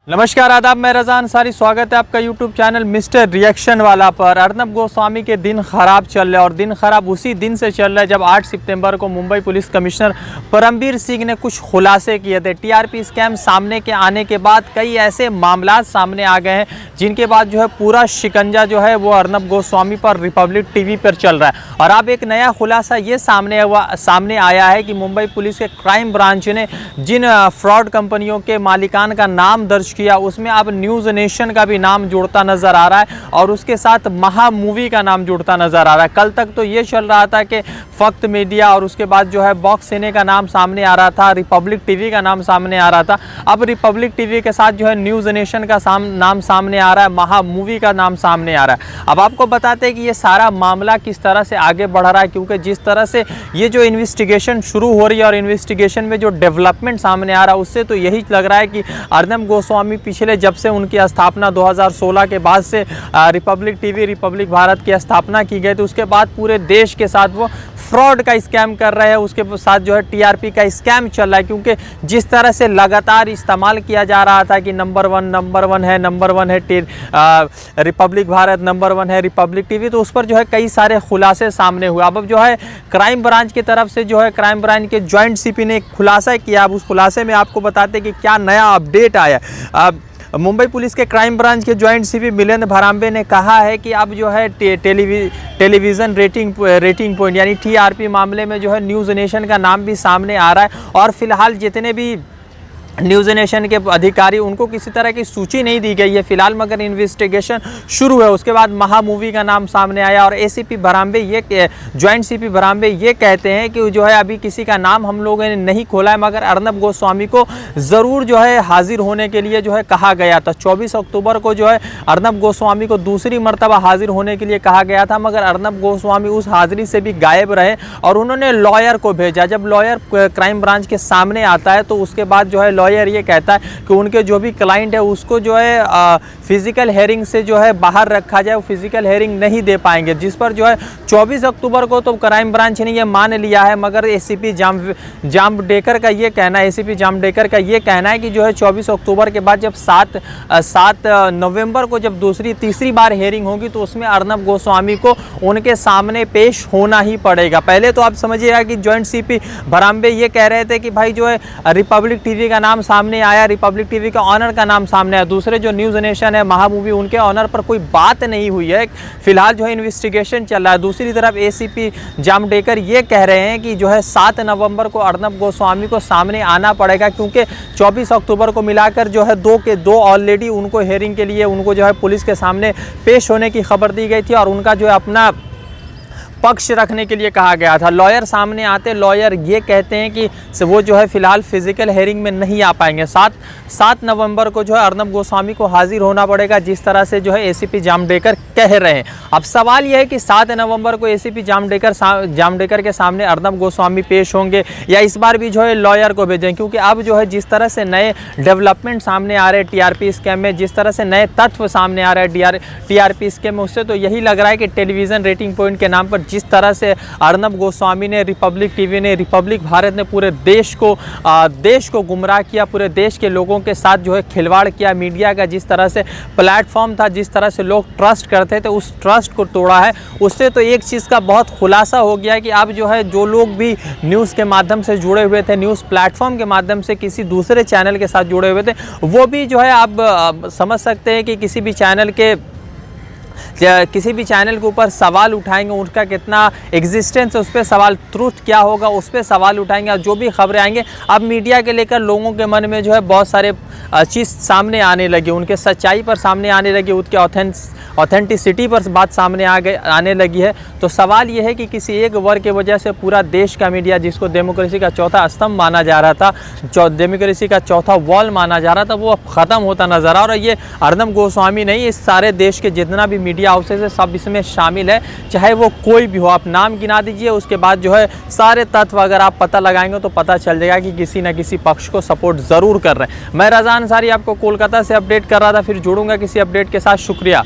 नमस्कार आदाब, मैं रज़ा अंसारी। स्वागत है आपका यूट्यूब चैनल मिस्टर रिएक्शन वाला पर। अर्नब गोस्वामी के दिन खराब चल रहे और दिन खराब उसी दिन से चल रहा है जब 8 सितंबर को मुंबई पुलिस कमिश्नर परमबीर सिंह ने कुछ खुलासे किए थे। टीआरपी स्कैम सामने के आने के बाद कई ऐसे मामला सामने आ गए हैं जिनके बाद जो है पूरा शिकंजा जो है वो अर्नब गोस्वामी पर रिपब्लिक टीवी पर चल रहा है। और अब एक नया खुलासा ये सामने आया है कि मुंबई पुलिस के क्राइम ब्रांच ने जिन फ्रॉड कंपनियों के मालिकान का नाम दर्ज किया उसमें अब न्यूज़ नेशन का भी नाम जुड़ता नजर आ रहा है और उसके साथ महा मूवी का नाम जुड़ता नजर आ रहा है। कल तक तो ये चल रहा था कि फक्त मीडिया और उसके बाद जो है बॉक्स सिने का नाम सामने आ रहा था, रिपब्लिक टीवी का नाम सामने आ रहा था। अब रिपब्लिक टीवी के साथ जो है न्यूज़ नेशन का नाम सामने आ रहा है, महा मूवी का नाम सामने आ रहा है। अब आपको बताते हैं कि ये सारा मामला किस तरह से आगे बढ़ रहा है, क्योंकि जिस तरह से ये जो इन्वेस्टिगेशन शुरू हो रही है और इन्वेस्टिगेशन में जो डेवलपमेंट सामने आ रहा है उससे तो यही लग रहा है कि अर्नब गोस्वामी पिछले जब से उनकी स्थापना 2016 के बाद से रिपब्लिक टीवी, रिपब्लिक भारत की स्थापना की गई, तो उसके बाद पूरे देश के साथ वो फ्रॉड का स्कैम कर रहे हैं। उसके साथ जो है टीआरपी का स्कैम चल रहा है, क्योंकि जिस तरह से लगातार इस्तेमाल किया जा रहा था कि नंबर वन है रिपब्लिक भारत, नंबर 1 है रिपब्लिक टीवी, तो उस पर जो है कई सारे खुलासे सामने हुए। अब जो है क्राइम ब्रांच की तरफ से जो है क्राइम ब्रांच के जॉइंट सीपी ने एक खुलासा किया। अब उस खुलासे में आपको बताते कि क्या नया अपडेट आया। मुंबई पुलिस के क्राइम ब्रांच के जॉइंट सीपी मिलिंद भराम्बे ने कहा है कि अब जो है टेलीविज़न रेटिंग पॉइंट यानी टीआरपी मामले में जो है न्यूज़ नेशन का नाम भी सामने आ रहा है। और फिलहाल जितने भी न्यूज़ नेशन के अधिकारी उनको किसी तरह की सूची नहीं दी गई है फिलहाल, मगर इन्वेस्टिगेशन शुरू है। उसके बाद महा मूवी का नाम सामने आया और एसीपी भराम्बे जॉइंट सीपी भराम्बे ये कहते हैं कि जो है अभी किसी का नाम हम लोगों ने नहीं खोला है, मगर अर्नब गोस्वामी को ज़रूर जो है हाजिर होने के लिए जो है कहा गया था। 24 अक्टूबर को जो है अर्नब गोस्वामी को दूसरी मरतबा हाजिर होने के लिए कहा गया था, मगर अर्नब गोस्वामी उस हाजिरी से भी गायब रहे और उन्होंने लॉयर को भेजा। जब लॉयर क्राइम ब्रांच के सामने आता है तो उसके बाद जो है लॉयर ये कहता है कि उनके जो भी क्लाइंट है उसको जो है फिजिकल हेयरिंग से जो है बाहर रखा जाए, वो फिजिकल हेयरिंग नहीं दे पाएंगे, जिस पर जो है 24 अक्टूबर को तो क्राइम ब्रांच ने ये मान लिया है। मगर एसीपी जामडेकर का ये कहना है, एसीपी जामडेकर का ये कहना है कि जो है 24 अक्टूबर के बाद जब 7 नवंबर को जब तीसरी बार हेयरिंग होगी तो उसमें अर्नब गोस्वामी को उनके सामने पेश होना ही पड़ेगा। पहले तो आप समझिएगा कि जॉइंट सीपी भराम्बे ये कह रहे थे कि भाई जो है रिपब्लिक टीवी का नाम सामने आया, रिपब्लिक टीवी का ऑनर का नाम सामने आया, दूसरे जो न्यूज़ नेशन है महा मूवी उनके ऑनर पर कोई बात नहीं हुई है। फिलहाल जो है इन्वेस्टिगेशन चल रहा है। दूसरी तरफ एसीपी जामडेकर ये कह रहे हैं कि जो है 7 नवंबर को अर्नब गोस्वामी को सामने आना पड़ेगा, क्योंकि 24 अक्टूबर को मिलाकर जो है दो ऑलरेडी उनको हेयरिंग के लिए उनको जो है पुलिस के सामने पेश होने की खबर दी गई थी और उनका जो है अपना पक्ष रखने के लिए कहा गया था। लॉयर सामने आते लॉयर ये कहते हैं कि वो जो है फिलहाल फिजिकल हेयरिंग में नहीं आ पाएंगे। 7 नवंबर को जो है अर्नब गोस्वामी को हाजिर होना पड़ेगा, जिस तरह से जो है एसीपी जामडेकर कह रहे हैं। अब सवाल यह है कि 7 नवंबर को एसीपी जामडेकर के सामने अर्नब गोस्वामी पेश होंगे या इस बार भी जो है लॉयर को भेजें, क्योंकि अब जो है जिस तरह से नए डेवलपमेंट सामने आ रहे हैं टीआरपी स्कैम में, जिस तरह से नए तत्व सामने आ रहे हैं टीआरपी स्कैम में, उससे तो यही लग रहा है कि टेलीविज़न रेटिंग पॉइंट के नाम पर जिस तरह से अर्नब गोस्वामी ने, रिपब्लिक टीवी ने, रिपब्लिक भारत ने पूरे देश को गुमराह किया, पूरे देश के लोगों के साथ जो है खिलवाड़ किया, मीडिया का जिस तरह से प्लेटफॉर्म था, जिस तरह से लोग ट्रस्ट करते थे उस ट्रस्ट को तोड़ा है। उससे तो एक चीज़ का बहुत खुलासा हो गया कि अब जो है जो लोग भी न्यूज़ के माध्यम से जुड़े हुए थे, न्यूज़ प्लेटफॉर्म के माध्यम से किसी दूसरे चैनल के साथ जुड़े हुए थे, वो भी जो है अब समझ सकते हैं कि किसी भी चैनल के ऊपर सवाल उठाएंगे, उनका कितना एग्जिस्टेंस है उस पर सवाल, ट्रूथ क्या होगा उस पर सवाल उठाएंगे। और जो भी खबरें आएंगे अब मीडिया के लेकर लोगों के मन में जो है बहुत सारे चीज़ सामने आने लगी, उनके सच्चाई पर सामने आने लगी, उनके ऑथेंटिसिटी पर बात सामने आने लगी है। तो सवाल ये है कि किसी एक वर्ग की वजह से पूरा देश का मीडिया, जिसको डेमोक्रेसी का चौथा स्तंभ माना जा रहा था, डेमोक्रेसी का चौथा वॉल माना जा रहा था, वो अब ख़त्म होता नजर आ रहा है। और ये अर्नब गोस्वामी नहीं, इस सारे देश के जितना भी मीडिया हाउसेस है सब इसमें शामिल है, चाहे वो कोई भी हो। आप नाम गिना दीजिए, उसके बाद जो है सारे तत्व अगर आप पता लगाएंगे तो पता चल जाएगा कि किसी न किसी पक्ष को सपोर्ट ज़रूर कर रहे हैं। मैं रज़ा अंसारी आपको कोलकाता से अपडेट कर रहा था, फिर जुड़ूंगा किसी अपडेट के साथ। शुक्रिया।